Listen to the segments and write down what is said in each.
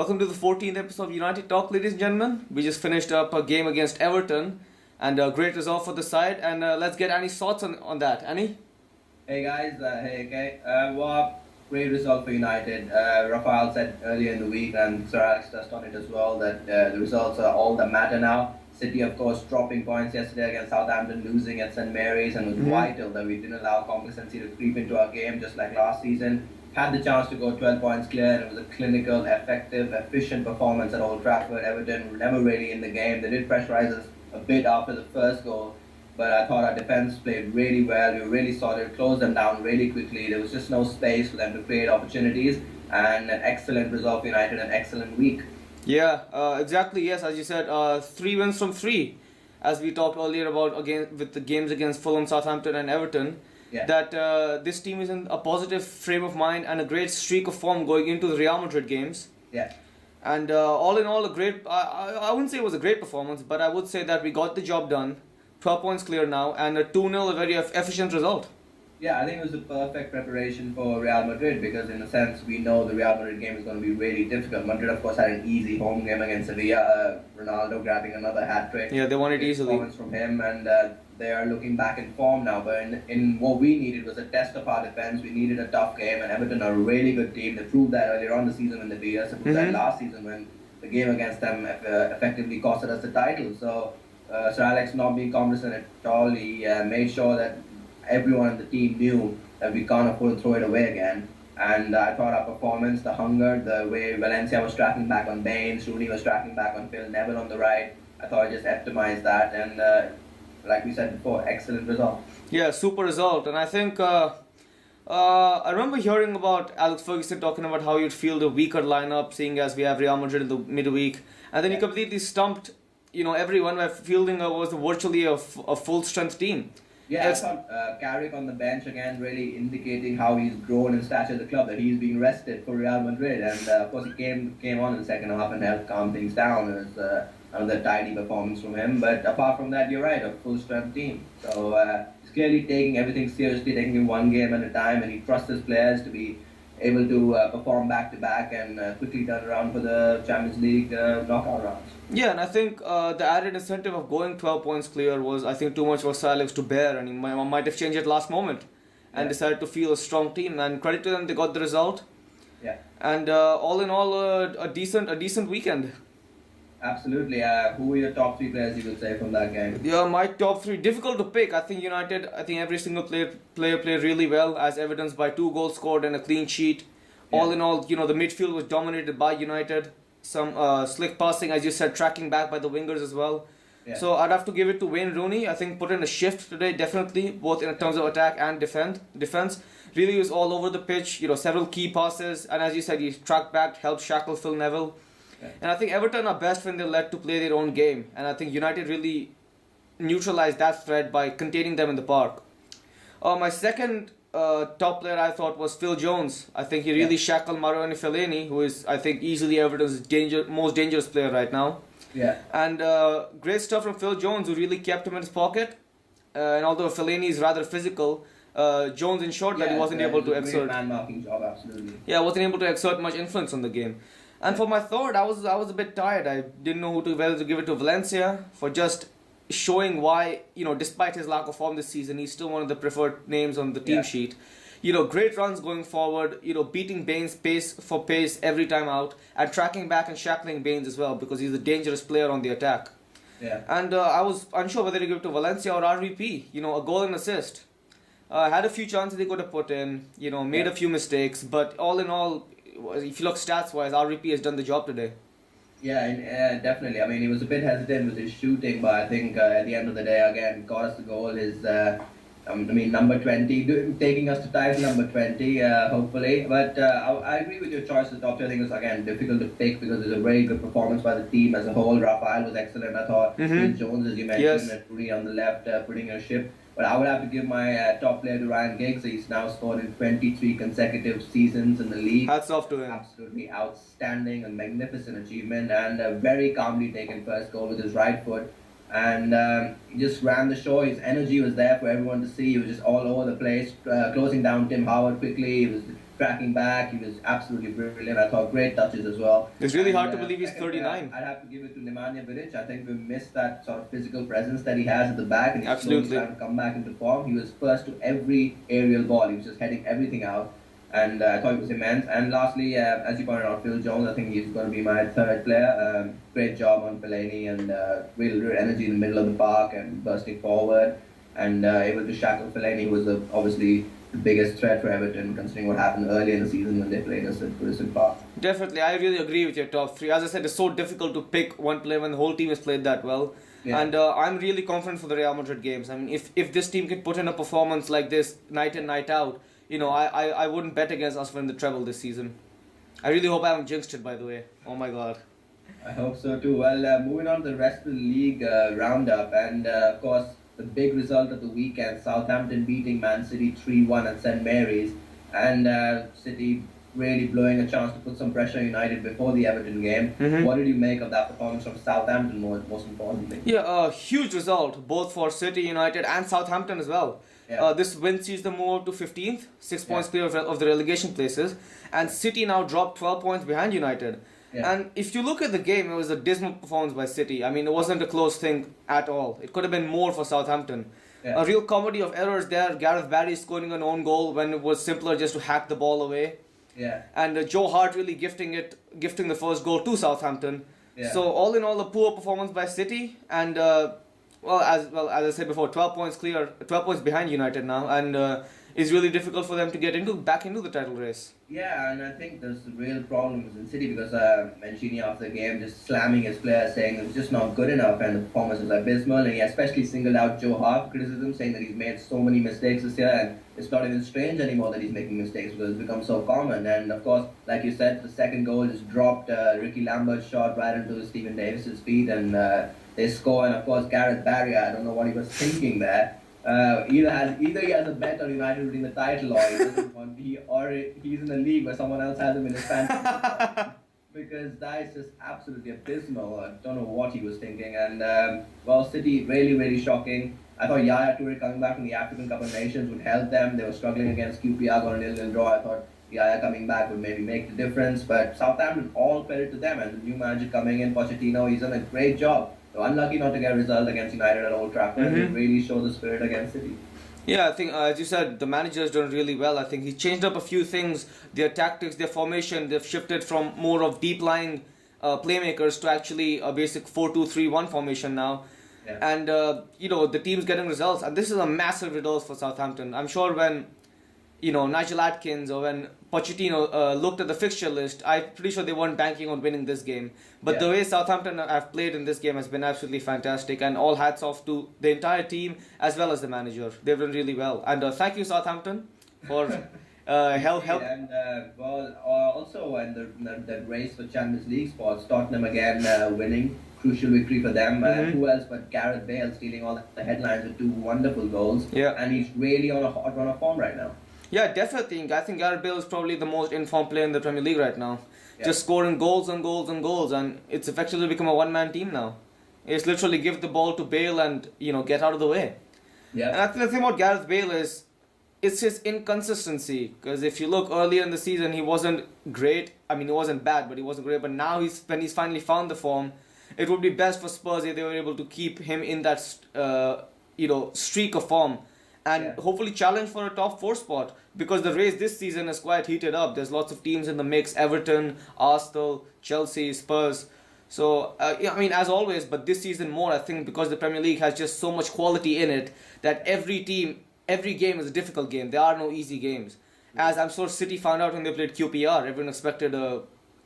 Welcome to the 14th episode of United Talk, ladies and gentlemen. We just finished up a game against Everton and a great result for the side. And let's get Annie's thoughts on that. Annie? Hey guys, hey okay. Well, great result for United. Rafael said earlier in the week, and Sir Alex touched on it as well, that the results are all that matter now. City, of course, dropping points yesterday against Southampton, losing at St Mary's, and it was vital that we didn't allow complacency to creep into our game just like last season. Had the chance to go 12 points clear, and it was a clinical, effective, efficient performance at Old Trafford. Everton were never really in the game. They did pressurize us a bit after the first goal, but I thought our defense played really well. We were really solid, closed them down really quickly. There was just no space for them to create opportunities, and an excellent result for United, an excellent week. Yeah, exactly. Yes, as you said, 3 wins from 3, as we talked earlier about again with the games against Fulham, Southampton, and Everton. Yeah. That this team is in a positive frame of mind and a great streak of form going into the Real Madrid games. Yeah. And all in all, a great. I wouldn't say it was a great performance, but I would say that we got the job done. 12 points clear now, and a 2-0, a very efficient result. Yeah, I think it was the perfect preparation for Real Madrid because, in a sense, we know the Real Madrid game is going to be really difficult. Madrid, of course, had an easy home game against Sevilla. Ronaldo grabbing another hat trick. Yeah, they won it easily. Performance from him, and they are looking back in form now. But in what we needed was a test of our defense. We needed a tough game, and Everton are a really good team. They proved that earlier on the season when they beat us. They proved that last season when the game against them effectively costed us the title. So Sir Alex not being complacent at all, he made sure that everyone on the team knew that we can't afford to throw it away again. And I thought our performance, the hunger, the way Valencia was tracking back on Baines, Rooney was tracking back on Phil Neville on the right, I thought I just optimized that. And like we said before, excellent result. Yeah, super result. And I think I remember hearing about Alex Ferguson talking about how you'd field a weaker lineup, seeing as we have Real Madrid in the midweek. And then he completely stumped, everyone by fielding was virtually a full strength team. Yeah, I thought Carrick on the bench again, really indicating how he's grown in stature at the club, that he's being rested for Real Madrid. And of course, he came on in the second half and helped calm things down. It was another tidy performance from him. But apart from that, you're right, a full strength team. So he's clearly taking everything seriously, taking it one game at a time, and he trusts his players to be able to perform back to back and quickly turn around for the Champions League knockout rounds. Yeah, and I think the added incentive of going 12 points clear was, I think, too much for Sir Alex to bear, and he might have changed it last moment and decided to feel a strong team. And credit to them, they got the result. Yeah. And all in all, a decent weekend. Absolutely. Who were your top 3 players, you could say, from that game? Yeah, my top 3, difficult to pick. I think United, every single player played really well, as evidenced by 2 goals scored and a clean sheet. Yeah. All in all, the midfield was dominated by United. Some slick passing, as you said, tracking back by the wingers as well. Yeah. So I'd have to give it to Wayne Rooney. I think put in a shift today, definitely, both in terms of attack and defense. Really was all over the pitch, several key passes. And as you said, he tracked back, helped shackle Phil Neville. Yeah. And I think Everton are best when they're led to play their own game. And I think United really neutralized that threat by containing them in the park. My second top player I thought was Phil Jones. I think he really shackled Marouane Fellaini, who is, I think, easily Everton's most dangerous player right now. Yeah. And great stuff from Phil Jones, who really kept him in his pocket. And although Fellaini is rather physical, Jones ensured that he wasn't able to exert. Great man-marking job, absolutely. Yeah, wasn't able to exert much influence on the game. And for my third, I was a bit tired. I didn't know whether to give it to Valencia for just showing why, despite his lack of form this season, he's still one of the preferred names on the team sheet. Great runs going forward, beating Baines pace for pace every time out, and tracking back and shackling Baines as well, because he's a dangerous player on the attack. Yeah. And I was unsure whether to give it to Valencia or RVP, a goal and assist. Had a few chances they could have put in, made a few mistakes, but all in all, if you look stats-wise, RVP has done the job today. Yeah, definitely. I mean, he was a bit hesitant with his shooting, but I think at the end of the day, again, got us the goal. His, number 20, taking us to title number 20, hopefully. But I agree with your choice. The top 2, I think, was, again, difficult to pick because it's a very good performance by the team as a whole. Rafael was excellent, I thought. Phil Jones, as you mentioned, and Rooney on the left, putting a ship. But I would have to give my top player to Ryan Giggs. He's now scored in 23 consecutive seasons in the league. Hats off to him. Absolutely outstanding and magnificent achievement, and a very calmly taken first goal with his right foot. And he just ran the show. His energy was there for everyone to see. He was just all over the place, closing down Tim Howard quickly. He was tracking back. He was absolutely brilliant. I thought great touches as well. It's really hard to And believe he's secondly, 39. I'd have to give it to Nemanja Vidic. I think we missed that sort of physical presence that he has at the back, and he's slowly Absolutely. trying to come back into form. He was first to every aerial ball. He was just heading everything out, and I thought it was immense. And lastly, as you pointed out, Phil Jones. I think he's going to be my third player. Great job on Fellaini, and real energy in the middle of the park and bursting forward, and able to shackle Fellaini, who was obviously the biggest threat for Everton, considering what happened early in the season when they played us at Goodison Park. Definitely, I really agree with your top three. As I said, it's so difficult to pick one player when the whole team has played that well. Yeah. And I'm really confident for the Real Madrid games. I mean, if this team can put in a performance like this night in, night out, I wouldn't bet against us winning the treble this season. I really hope I haven't jinxed it, by the way. Oh my god. I hope so too. Well, moving on to the rest of the league roundup, and of course, the big result of the weekend, Southampton beating Man City 3-1 at St Mary's, and City really blowing a chance to put some pressure on United before the Everton game. Mhm. What did you make of that performance from Southampton, most importantly? Yeah, a huge result, both for City, United, and Southampton as well. Yeah. This win sees them move to 15th, 6 points Yeah. clear of the relegation places, and City now dropped 12 points behind United. Yeah. And if you look at the game, it was a dismal performance by City. I mean, it wasn't a close thing at all. It could have been more for Southampton. Yeah. A real comedy of errors there. Gareth Barry scoring an own goal when it was simpler just to hack the ball away. Yeah. And Joe Hart really gifting the first goal to Southampton. Yeah. So all in all, a poor performance by City, and as I said before, 12 points clear, 12 points behind United now, and it's really difficult for them to get back into the title race. Yeah, and I think there's real problems in City because Mancini after the game just slamming his players, saying it was just not good enough and the performance was abysmal, and he especially singled out Joe Hart for criticism, saying that he's made so many mistakes this year, and it's not even strange anymore that he's making mistakes because it's become so common. And of course, like you said, the second goal just dropped Ricky Lambert's shot right into Stephen Davis's feet, and they score. And of course, Gareth Barry, I don't know what he was thinking there. Either he has a bet on United winning the title, or he doesn't want he's in a league where someone else has him in his fantasy. Because that is just absolutely abysmal. I don't know what he was thinking. And City really, really shocking. I thought Yaya Toure coming back from the African Cup of Nations would help them. They were struggling against QPR on a 0-0 draw. I thought Yaya coming back would maybe make the difference. But Southampton, all credit to them. And the new manager coming in, Pochettino, he's done a great job. So unlucky not to get a result against United at Old Trafford. Mhm. They really show the spirit against City. Yeah, I think as you said, the manager has done really well. I think he changed up a few things, their tactics, their formation. They've shifted from more of deep lying playmakers to actually a basic 4-2-3-1 formation now. Yeah. And the team's getting results, and this is a massive result for Southampton. I'm sure when Nigel Atkins or when Pochettino looked at the fixture list, I'm pretty sure they weren't banking on winning this game. But the way Southampton have played in this game has been absolutely fantastic, and all hats off to the entire team as well as the manager. They've done really well, and thank you Southampton for help. And also in the race for Champions League spots, Tottenham again winning, crucial victory for them. Mhm. Who else but Gareth Bale stealing all the headlines with 2 wonderful goals. Yeah. And he's really on a hot run of form right now. Yeah, definitely. I think Gareth Bale is probably the most informed player in the Premier League right now. Yeah. Just scoring goals and goals and goals, and it's effectively become a one-man team now. It's literally give the ball to Bale and get out of the way. And Yeah. I think the thing about Gareth Bale is it's his inconsistency. Because if you look earlier in the season, he wasn't great. I mean, he wasn't bad, but he wasn't great. But now when he's finally found the form, it would be best for Spurs if they were able to keep him in that streak of form, and Yeah. hopefully challenge for a top 4 spot, because the race this season is quite heated up. There's lots of teams in the mix: Everton, Arsenal, Chelsea, Spurs. So as always, but this season more, I think, because the Premier League has just so much quality in it that every game is a difficult game. There are no easy games. As I'm sure City found out when they played QPR, everyone expected a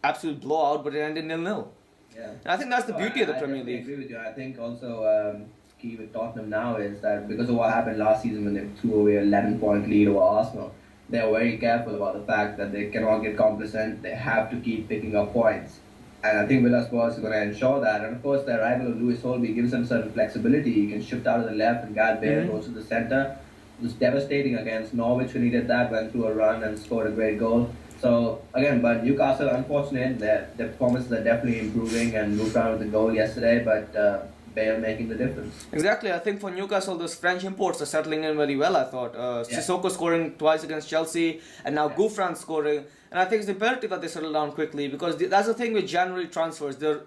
absolute blowout, but it ended 0-0. Yeah. And I think that's the beauty of the I Premier definitely League. agree with you. I think also key with Tottenham now is that because of what happened last season when they threw away an 11-point lead over Arsenal, they're very careful about the fact that they cannot get complacent. They have to keep picking up points. And I think Villa Spurs is going to ensure that. And of course, the arrival of Lewis Holby gives them certain flexibility. He can shift out of the left and Gareth Bale goes to the centre. It was devastating against Norwich when he did that, went through a run and scored a great goal. So again, but Newcastle, unfortunate, their performances are definitely improving and moved around with the goal yesterday. But Bale making the difference. Exactly. I think for Newcastle, those French imports are settling in very well, I thought. Sissoko scoring twice against Chelsea, and now Gouffran scoring. And I think it's imperative that they settle down quickly, because that's the thing with January transfers. They're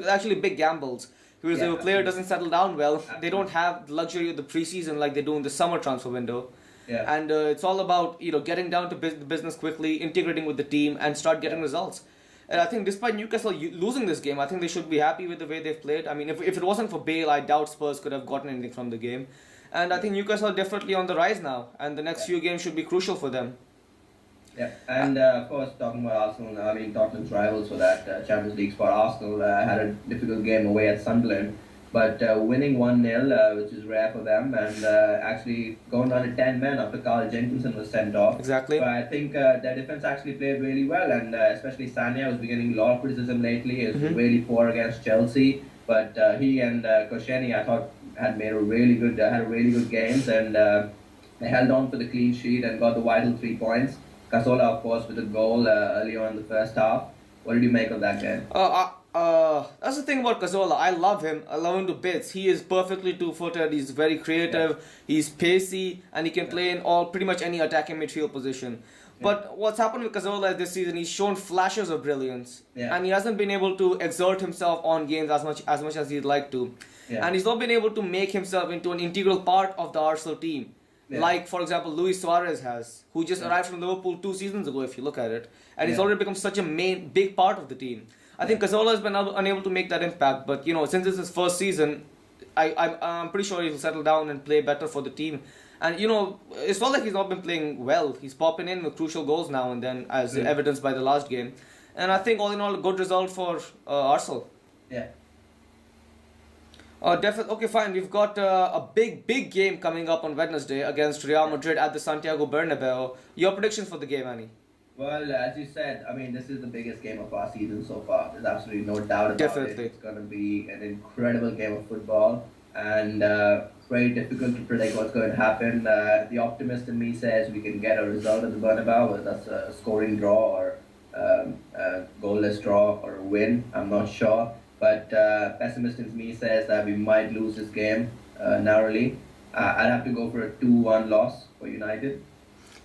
actually big gambles. Because if a player doesn't settle down well, they don't have the luxury of the preseason like they do in the summer transfer window. Yeah. And it's all about getting down to business quickly, integrating with the team, and start getting results. And I think despite Newcastle losing this game, I think they should be happy with the way they've played. I mean, if it wasn't for Bale, I doubt Spurs could have gotten anything from the game. And I think Newcastle are definitely on the rise now, and the next few games should be crucial for them. Yeah, and of course, talking about Arsenal, I mean, Tottenham's rivals for that Champions League spot. Arsenal had a difficult game away at Sunderland, but winning 1-0, which is rare for them, and actually going down to 10 men after Carl Jenkinson was sent off. Exactly. But I think their defense actually played really well, and especially Sanya, who's been getting a lot of criticism lately, is really poor against Chelsea. But he and Koscielny, I thought, had really good games, and they held on for the clean sheet and got the vital 3 points. Cazorla, of course, with a goal early on in the first half. What did you make of that game? That's the thing about Cazorla. I love him. I love him to bits. He is perfectly two-footed. He's very creative. He's pacey, and he can play in pretty much any attacking midfield position. But what's happened with Cazorla this season? He's shown flashes of brilliance, and he hasn't been able to exert himself on games as much as he'd like to. And he's not been able to make himself into an integral part of the Arsenal team. Like, for example, Luis Suarez has, who just arrived from Liverpool 2 seasons ago, if you look at it. And he's already become such a big part of the team. I think Cazorla has been unable to make that impact. But, since it's his first season, I'm pretty sure he'll settle down and play better for the team. And, it's not like he's not been playing well. He's popping in with crucial goals now and then, as evidenced by the last game. And I think, all in all, a good result for Arsenal. Yeah. Definitely. Okay, fine. We've got a big game coming up on Wednesday against Real Madrid at the Santiago Bernabeu. Your prediction for the game, Annie? Well, as you said, I mean, this is the biggest game of our season so far. There's absolutely no doubt about it. It's going to be an incredible game of football, and very difficult to predict what's going to happen. The optimist in me says we can get a result at the Bernabeu, whether that's a scoring draw or a goalless draw or a win. I'm not sure. But pessimist in me says that we might lose this game narrowly. I'd have to go for a 2-1 loss for United.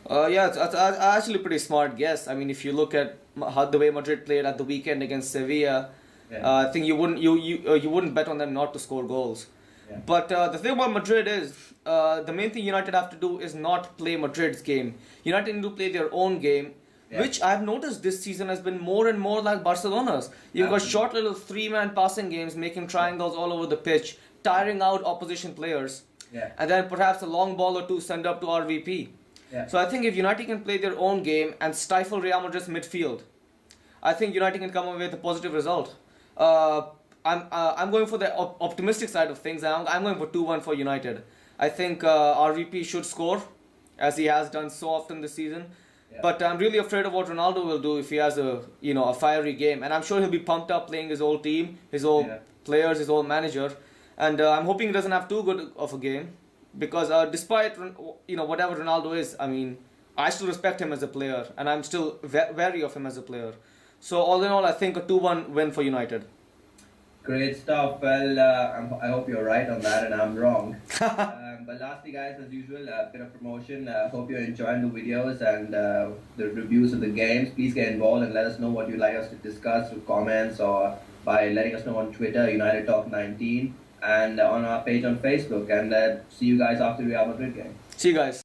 It's actually a pretty smart guess. I mean, if you look at the way Madrid played at the weekend against Sevilla, I think you wouldn't bet on them not to score goals. Yeah. But the thing about Madrid is, the main thing United have to do is not play Madrid's game. United need to play their own game. Which I've noticed this season has been more and more like Barcelona's. You've got short little 3-man passing games, making triangles all over the pitch, tiring out opposition players. And then perhaps a long ball or two sent up to RVP. So I think if United can play their own game and stifle Real Madrid's midfield, I think United can come away with a positive result. I'm going for the optimistic side of things. I'm going for 2-1 for United. I think RVP should score, as he has done so often this season. But I'm really afraid of what Ronaldo will do if he has a fiery game, and I'm sure he'll be pumped up playing his old team, his old players, his old manager, and I'm hoping he doesn't have too good of a game, because despite whatever Ronaldo is, I mean, I still respect him as a player, and I'm still wary of him as a player. So all in all, I think a 2-1 win for United. Great stuff. Well, I hope you're right on that and I'm wrong. But lastly, guys, as usual, a bit of promotion. Hope you're enjoying the videos and the reviews of the games. Please get involved and let us know what you'd like us to discuss through comments or by letting us know on Twitter, United Talk 19, and on our page on Facebook. And see you guys after the Real Madrid game. See you guys.